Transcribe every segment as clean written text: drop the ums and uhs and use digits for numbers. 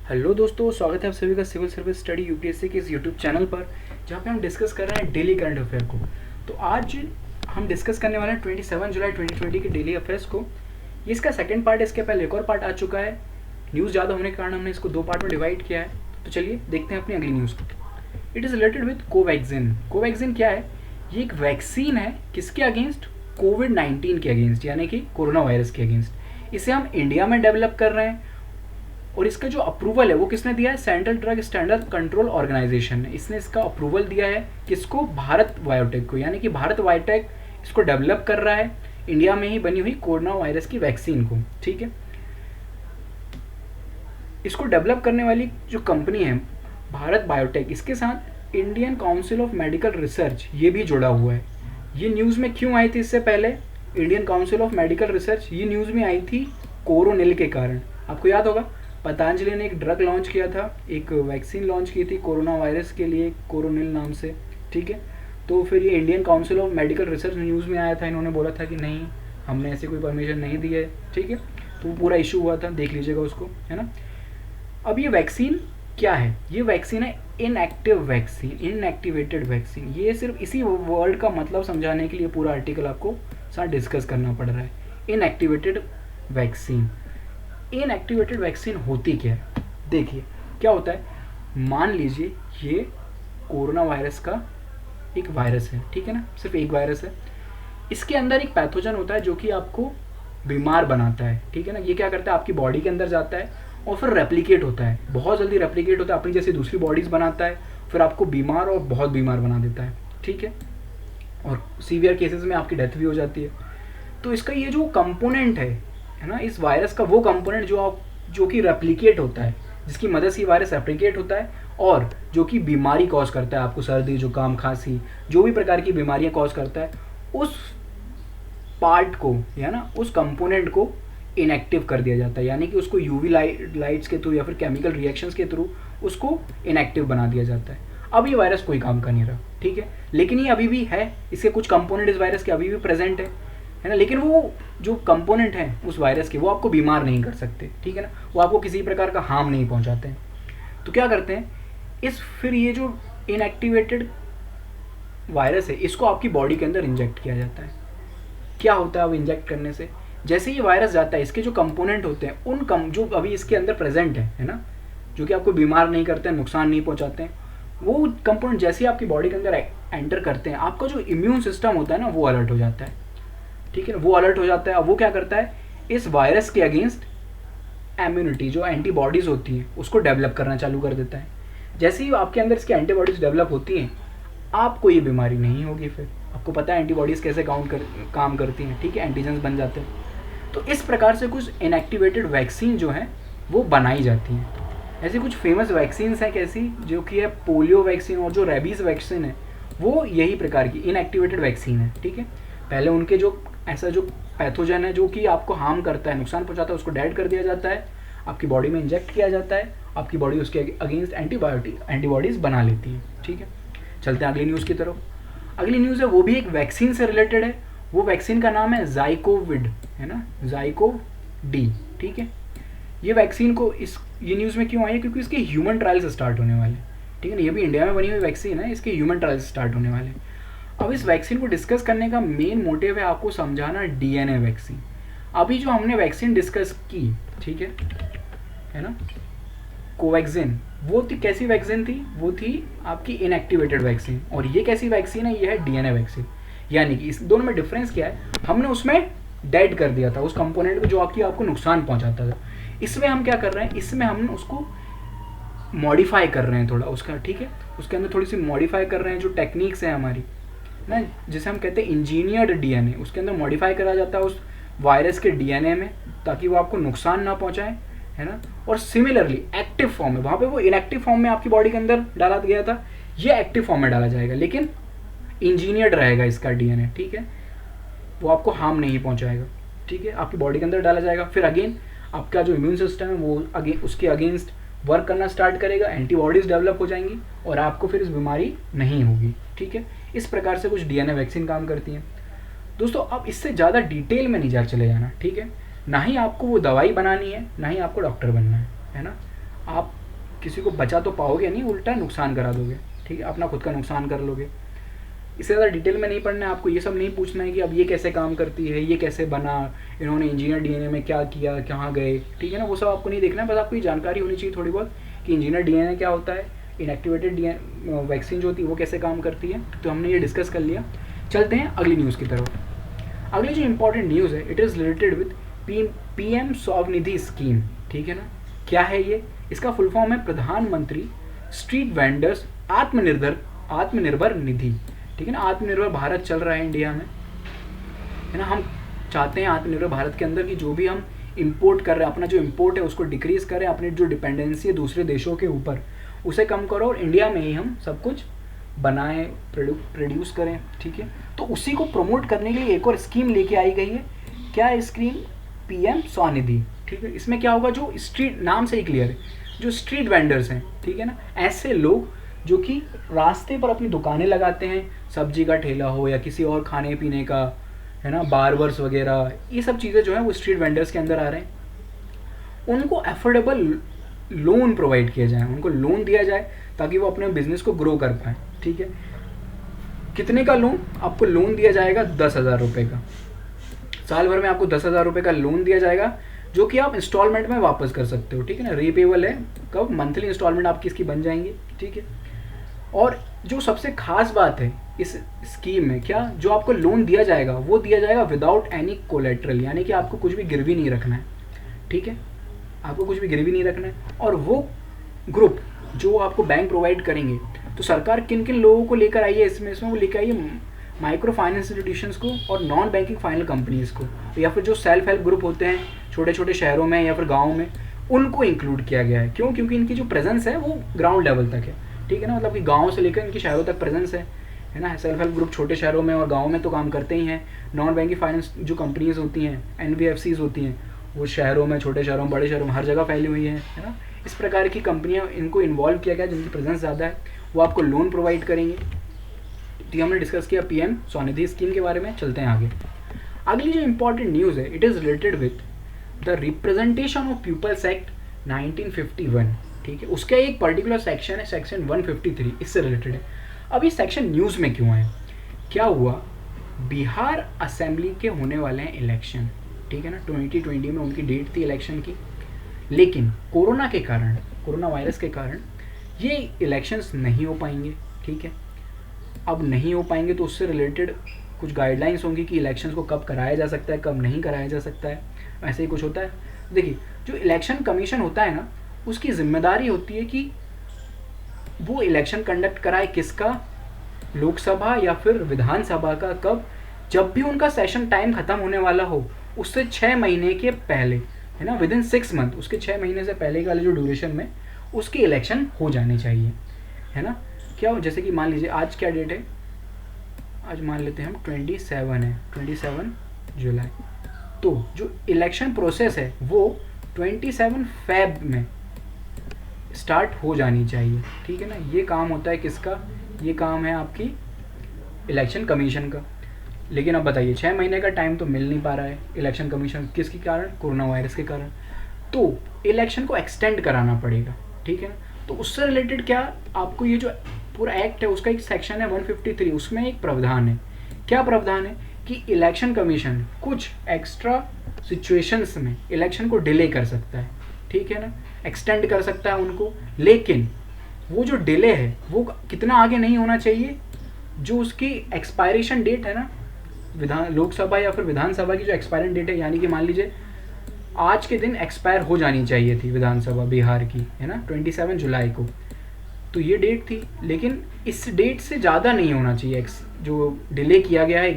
Hello दोस्तों, स्वागत है आप सभी का सिविल सर्विस स्टडी यूपीएससी के इस यूट्यूब चैनल पर, जहाँ पे हम डिस्कस कर रहे हैं डेली करंट अफेयर को। तो आज हम डिस्कस करने वाले हैं 27 जुलाई 2020 के डेली अफेयर्स को। ये इसका सेकंड पार्ट है। इसके पहले एक और पार्ट आ चुका है। न्यूज़ ज़्यादा होने के कारण हमने इसको दो पार्ट में डिवाइड किया है। तो चलिए देखते हैं अपनी अगली न्यूज़ को। It is related with Covaxin. Covaxin क्या है? ये एक वैक्सीन है। किसके अगेंस्ट? कोविड-19 के अगेंस्ट, यानी कि कोरोना वायरस के अगेंस्ट। इसे हम इंडिया में डेवलप कर रहे हैं और इसका जो अप्रूवल है वो किसने दिया है? Central drug standard control organisation ने। इसने इसका अप्रूवल दिया है किसको? भारत बायोटेक को। यानी कि भारत बायोटेक इसको डेवलप कर रहा है इंडिया में ही बनी हुई कोरोना वायरस की वैक्सीन को। ठीक है, इसको डेवलप करने वाली जो कंपनी है भारत बायोटेक, इसके साथ Indian council of medical research ये भी जुड़ा हुआ है। ये न्यूज़ में क्यों आई थी? इससे पहले Indian council of medical research ये न्यूज़ में आई थी कोरोनिल के कारण। आपको याद होगा पतंजलि ने एक ड्रग लॉन्च किया था, एक वैक्सीन लॉन्च की थी कोरोना वायरस के लिए, कोरोनिल नाम से। ठीक है, तो फिर ये Indian council of medical research news में आया था। इन्होंने बोला था कि नहीं, हमने ऐसी कोई परमिशन नहीं दी है। ठीक है, तो वो पूरा इशू हुआ था, देख लीजिएगा उसको, है ना। अब ये वैक्सीन क्या है? ये वैक्सीन है इनएक्टिव वैक्सीन, इनएक्टिवेटेड वैक्सीन। ये सिर्फ इसी वर्ड का मतलब समझाने के लिए पूरा आर्टिकल आपको साथ डिस्कस करना पड़ रहा है। Inactivated vaccine. इनएक्टिवेटेड वैक्सीन होती क्या है? देखिए क्या होता है। मान लीजिए ये कोरोना वायरस का एक वायरस है, ठीक है ना, सिर्फ एक वायरस है। इसके अंदर एक पैथोजन होता है जो कि आपको बीमार बनाता है। ठीक है ना, ये क्या करता है? आपकी बॉडी के अंदर जाता है और फिर रेप्लिकेट होता है, बहुत जल्दी रेप्लिकेट होता है, अपनी जैसी दूसरी बॉडीज़ बनाता है, फिर आपको बीमार और बहुत बीमार बना देता है। ठीक है, और सीवियर केसेस में आपकी डेथ भी हो जाती है। तो इसका ये जो कंपोनेंट है ना, इस वायरस का वो कंपोनेंट जो कि रेप्लिकेट होता है, जिसकी मदद से वायरस रेप्लिकेट होता है और जो कि बीमारी कॉज करता है, आपको सर्दी जुकाम खांसी जो भी प्रकार की बीमारियां कॉज करता है, उस पार्ट को या ना उस कंपोनेंट को इनएक्टिव कर दिया जाता है। यानी कि उसको यूवी लाइट्स के थ्रू या फिर केमिकल रिएक्शंस के थ्रू उसको इनएक्टिव बना दिया जाता है। अब ये वायरस कोई काम का नहीं रहा, ठीक है, लेकिन ये अभी भी है, इसके कुछ कंपोनेंट इस वायरस के अभी भी प्रेजेंट है ना। लेकिन वो जो कंपोनेंट है उस वायरस के, वो आपको बीमार नहीं कर सकते, ठीक है ना, वो आपको किसी प्रकार का हार्म नहीं पहुंचाते हैं। तो क्या करते हैं, फिर ये जो इनएक्टिवेटेड वायरस है इसको आपकी बॉडी के अंदर इंजेक्ट किया जाता है। क्या होता है अब इंजेक्ट करने से? जैसे ये वायरस जाता है, इसके जो कंपोनेंट होते हैं जो अभी इसके अंदर प्रेजेंट है ना, जो कि आपको बीमार नहीं करते हैं, नुकसान नहीं पहुंचाते हैं, वो कंपोनेंट जैसे ही आपकी बॉडी के अंदर एंटर करते हैं, आपका जो इम्यून सिस्टम होता है ना वो अलर्ट हो जाता है। ठीक है, वो अलर्ट हो जाता है। अब वो क्या करता है, इस वायरस के अगेंस्ट इम्यूनिटी, जो एंटीबॉडीज़ होती हैं, उसको डेवलप करना चालू कर देता है। जैसे ही आपके अंदर इसकी एंटीबॉडीज़ डेवलप होती हैं, आपको ये बीमारी नहीं होगी। फिर आपको पता है एंटीबॉडीज़ कैसे काम करती हैं, ठीक है, एंटीजेंस बन जाते हैं। तो इस प्रकार से कुछ इनएक्टिवेटेड वैक्सीन जो है वो बनाई जाती हैं। ऐसी कुछ फेमस वैक्सीन्स हैं कैसी, जो कि है पोलियो वैक्सीन और जो रेबीज़ वैक्सीन है, वो यही प्रकार की इनएक्टिवेटेड वैक्सीन है। ठीक है, पहले उनके जो ऐसा जो पैथोजन है जो कि आपको हार्म करता है, नुकसान पहुंचाता है, उसको डेड कर दिया जाता है, आपकी बॉडी में इंजेक्ट किया जाता है, आपकी बॉडी उसके अगेंस्ट एंटीबॉडीज़ बना लेती है। ठीक है, चलते हैं अगली न्यूज़ की तरफ। अगली न्यूज़ है वो भी एक वैक्सीन से रिलेटेड है। वो वैक्सीन का नाम है ज़ाइकोविड, है ना, ज़ाइकोव-डी। ठीक है, ये वैक्सीन को ये न्यूज़ में क्यों आई है? क्योंकि इसके ह्यूमन ट्रायल्स स्टार्ट होने वाले हैं। ठीक है ना, ये भी इंडिया में बनी हुई वैक्सीन है, इसके ह्यूमन ट्रायल्स स्टार्ट होने वाले हैं। अब इस वैक्सीन को डिस्कस करने का मेन मोटिव है आपको समझाना डीएनए वैक्सीन। अभी जो हमने वैक्सीन डिस्कस की, ठीक है ना, कोवैक्सीन, वो थी कैसी वैक्सीन थी? वो थी आपकी इनएक्टिवेटेड वैक्सीन। और ये कैसी वैक्सीन है? ये है डीएनए वैक्सीन। यानी कि इस दोनों में डिफरेंस क्या है? हमने उसमें डेड कर दिया था उस कंपोनेंट को जो आपको नुकसान पहुंचाता था। इसमें हम क्या कर रहे हैं, इसमें हम उसको मॉडिफाई कर रहे हैं थोड़ा उसका, ठीक है, उसके अंदर थोड़ी सी मॉडिफाई कर रहे हैं। जो टेक्निक्स हैं हमारी ना, जिसे हम कहते हैं इंजीनियर्ड डीएनए, उसके अंदर मॉडिफाई करा जाता है उस वायरस के डीएनए में, ताकि वो आपको नुकसान ना पहुंचाए, है ना। और सिमिलरली एक्टिव फॉर्म में, वहाँ पे वो इनएक्टिव फॉर्म में आपकी बॉडी के अंदर डाला गया था, ये एक्टिव फॉर्म में डाला जाएगा, लेकिन इंजीनियर्ड रहेगा इसका डीएनए। ठीक है, वो आपको हार्म नहीं पहुंचाएगा। ठीक है, आपकी बॉडी के अंदर डाला जाएगा, फिर अगेन आपका जो इम्यून सिस्टम है वो उसके अगेंस्ट वर्क करना स्टार्ट करेगा, एंटीबॉडीज़ डेवलप हो जाएंगी और आपको फिर इस बीमारी नहीं होगी। ठीक है, इस प्रकार से कुछ डीएनए वैक्सीन काम करती हैं। दोस्तों अब इससे ज़्यादा डिटेल में नहीं चले जाना, ठीक है, ना ही आपको वो दवाई बनानी है, ना ही आपको डॉक्टर बनना है ना। आप किसी को बचा तो पाओगे नहीं, उल्टा नुकसान करा दोगे, ठीक है, अपना खुद का नुकसान कर लोगे। इससे ज़्यादा डिटेल में नहीं पढ़ना है आपको, ये सब नहीं पूछना है कि अब ये कैसे काम करती है, ये कैसे बना, इन्होंने इंजीनियर डीएनए में क्या किया, कहाँ गए, ठीक है ना, वो सब आपको नहीं देखना है। बस आपको ये जानकारी होनी चाहिए थोड़ी बहुत कि इंजीनियर डीएनए क्या होता है, इनएक्टिवेटेड डीएनए वैक्सीन जो होती है वो कैसे काम करती है। तो हमने ये डिस्कस कर लिया। चलते हैं अगली न्यूज़ की तरफ। अगली जो इंपॉर्टेंट न्यूज़ है, it is related with PM Svanidhi scheme, ठीक है ना। क्या है ये? इसका फुल फॉर्म है प्रधानमंत्री स्ट्रीट वेंडर्स आत्मनिर्भर निधि, ठीक है ना। आत्मनिर्भर भारत चल रहा है इंडिया में, है ना। हम चाहते हैं आत्मनिर्भर भारत के अंदर कि जो भी हम इंपोर्ट कर रहे हैं, अपना जो इंपोर्ट है उसको डिक्रीज़ करें, अपनी जो डिपेंडेंसी है दूसरे देशों के ऊपर उसे कम करो और इंडिया में ही हम सब कुछ बनाएं, प्रोड्यूस करें, ठीक है। तो उसी को प्रमोट करने के लिए एक और स्कीम लेके आई गई है। क्या है स्कीम? पीएम स्वनिधि, ठीक है। इसमें क्या होगा, जो स्ट्रीट, नाम से ही क्लियर है, जो स्ट्रीट वेंडर्स हैं, ठीक है ना, ऐसे लोग जो कि रास्ते पर अपनी दुकानें लगाते हैं, सब्जी का ठेला हो या किसी और खाने पीने का, है ना, बार्बर्स वगैरह, ये सब चीज़ें जो हैं वो स्ट्रीट वेंडर्स के अंदर आ रहे हैं। उनको अफोर्डेबल लोन प्रोवाइड किया जाए, उनको लोन दिया जाए ताकि वो अपने बिजनेस को ग्रो कर पाएँ, ठीक है। कितने का लोन? आपको लोन दिया जाएगा 10,000 रुपये का। साल भर में आपको 10,000 रुपये का लोन दिया जाएगा, जो कि आप इंस्टॉलमेंट में वापस कर सकते हो, ठीक है ना। रीपेबल है, कब? मंथली इंस्टॉलमेंट आपकी इसकी बन जाएंगी, ठीक है। और जो सबसे खास बात है इस स्कीम में, क्या, जो आपको लोन दिया जाएगा वो दिया जाएगा विदाउट एनी कोलेट्रल, यानी कि आपको कुछ भी गिरवी नहीं रखना है, ठीक है, आपको कुछ भी गिरवी नहीं रखना है। और वो ग्रुप जो आपको बैंक प्रोवाइड करेंगे, तो सरकार किन किन लोगों को लेकर आई है इसमें वो लेकर आई है माइक्रो फाइनेंस इंस्टीट्यूशंस को और नॉन बैंकिंग फाइनेंशियल कंपनीज़ को, या फिर जो सेल्फ हेल्प ग्रुप होते हैं छोटे छोटे शहरों में या फिर गाँव में, उनको इंक्लूड किया गया है। क्यों? क्योंकि इनकी जो प्रेजेंस है वो ग्राउंड लेवल तक है, ठीक है ना, मतलब कि गाँव से लेकर इनकी शहरों तक प्रेजेंस है ना। सेल्फ हेल्प ग्रुप छोटे शहरों में और गाँव में तो काम करते ही हैं। नॉन बैंकिंग फाइनेंस जो कंपनीज़ होती हैं, NBFCs होती हैं, वो शहरों में, छोटे शहरों में, बड़े शहरों में, हर जगह फैली हुई है ना। इस प्रकार की कंपनियां, इनको इन्वॉल्व किया गया जिनकी प्रेजेंस ज़्यादा है, वो आपको लोन प्रोवाइड करेंगे। तो हमने डिस्कस किया पीएम स्वनिधि स्कीम के बारे में। चलते हैं आगे। अगली जो इंपॉर्टेंट न्यूज़ है, it is related with the representation of people's act 1951, ठीक है। उसका एक पर्टिकुलर सेक्शन है, सेक्शन 153, इससे रिलेटेड है। अब ये सेक्शन न्यूज़ में क्यों है? क्या हुआ, बिहार असेंबली के होने वाले हैं इलेक्शन, ठीक है ना। 2020 में उनकी डेट थी इलेक्शन की, लेकिन कोरोना के कारण, कोरोना वायरस के कारण ये इलेक्शंस नहीं हो पाएंगे, ठीक है। अब नहीं हो पाएंगे तो उससे रिलेटेड कुछ गाइडलाइंस होंगी कि इलेक्शंस को कब कराया जा सकता है, कब नहीं कराया जा सकता है, ऐसे ही कुछ होता है। देखिए, जो इलेक्शन कमीशन होता है ना, उसकी जिम्मेदारी होती है कि वो इलेक्शन कंडक्ट कराए, किसका? लोकसभा या फिर विधानसभा का। कब? जब भी उनका सेशन टाइम ख़त्म होने वाला हो, उससे 6 महीने के पहले, है ना, विदिन 6 मंथ, उसके 6 महीने से पहले वाले जो ड्यूरेशन में उसके इलेक्शन हो जाने चाहिए, है ना। क्या हो, जैसे कि मान लीजिए आज क्या डेट है, आज मान लेते हैं हम 27 है, 27 जुलाई। तो जो इलेक्शन प्रोसेस है वो 27 फेब में स्टार्ट हो जानी चाहिए, ठीक है ना। ये काम होता है किसका? ये काम है आपकी इलेक्शन कमीशन का। लेकिन अब बताइए, 6 महीने का टाइम तो मिल नहीं पा रहा है इलेक्शन कमीशन, किसके कारण? कोरोना वायरस के कारण। तो इलेक्शन को एक्सटेंड कराना पड़ेगा, ठीक है ना। तो उससे रिलेटेड क्या, आपको ये जो पूरा एक्ट है उसका एक सेक्शन है 153, उसमें एक प्रावधान है। क्या प्रावधान है कि इलेक्शन कमीशन कुछ एक्स्ट्रा सिचुएशंस में इलेक्शन को डिले कर सकता है, ठीक है ना, एक्सटेंड कर सकता है उनको। लेकिन वो जो डिले है वो कितना आगे नहीं होना चाहिए, जो उसकी एक्सपायरेशन डेट है ना, लोकसभा या फिर विधानसभा की जो एक्सपायरेशन डेट है, यानी कि मान लीजिए आज के दिन एक्सपायर हो जानी चाहिए थी विधानसभा बिहार की, है ना, 27 जुलाई को, तो ये डेट थी। लेकिन इस डेट से ज़्यादा नहीं होना चाहिए, जो डिले किया गया है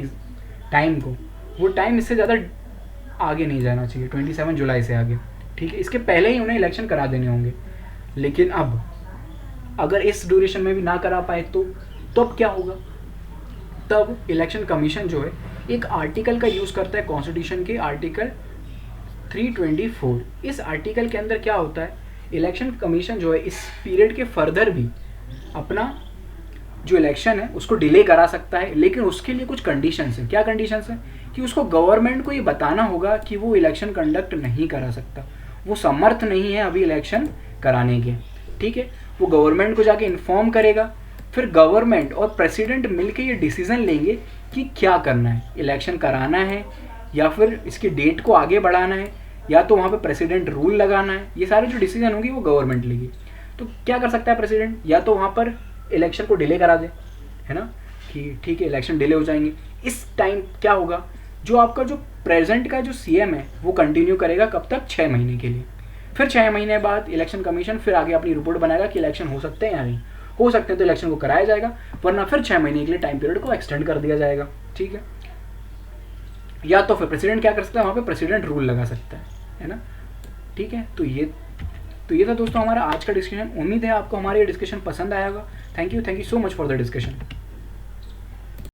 टाइम को, वो टाइम इससे ज़्यादा आगे नहीं जाना चाहिए, 27 जुलाई से आगे, ठीक है। इसके पहले ही उन्हें इलेक्शन करा देने होंगे। लेकिन अब अगर इस ड्यूरेशन में भी ना करा पाए तो अब क्या होगा? तब इलेक्शन कमीशन जो है एक आर्टिकल का यूज़ करता है, कॉन्स्टिट्यूशन के आर्टिकल 324। इस आर्टिकल के अंदर क्या होता है, इलेक्शन कमीशन जो है इस पीरियड के फर्दर भी अपना जो इलेक्शन है उसको डिले करा सकता है, लेकिन उसके लिए कुछ कंडीशंस हैं। क्या कंडीशंस हैं? कि उसको गवर्नमेंट को ये बताना होगा कि वो इलेक्शन कंडक्ट नहीं करा सकता, वो समर्थ नहीं है अभी इलेक्शन कराने के, ठीक है। वो गवर्नमेंट को जाके इन्फॉर्म करेगा, फिर गवर्नमेंट और प्रेसिडेंट मिलके ये डिसीज़न लेंगे कि क्या करना है, इलेक्शन कराना है या फिर इसकी डेट को आगे बढ़ाना है, या तो वहाँ पे प्रेसिडेंट रूल लगाना है। ये सारे जो डिसीजन होंगे वो गवर्नमेंट लेगी। तो क्या कर सकता है प्रेसिडेंट, या तो वहाँ पर इलेक्शन को डिले करा दे, है ना, कि ठीक है इलेक्शन डिले हो जाएंगे। इस टाइम क्या होगा, जो आपका जो प्रेजेंट का जो सीएम है वो कंटिन्यू करेगा, कब तक, 6 महीने के लिए। फिर 6 महीने बाद इलेक्शन कमीशन फिर आगे अपनी रिपोर्ट बनाएगा कि इलेक्शन हो सकते हैं या नहीं हो सकते हैं, तो इलेक्शन को कराया जाएगा, वरना फिर 6 महीने के लिए टाइम पीरियड को एक्सटेंड कर दिया जाएगा, ठीक है। या तो फिर प्रेसिडेंट क्या कर सकता है, वहाँ पे प्रेसिडेंट रूल लगा सकता है ना, ठीक है। तो ये था दोस्तों हमारा आज का डिस्कशन। उम्मीद है आपको हमारा ये डिस्कशन पसंद आया होगा। Thank you so much for the discussion.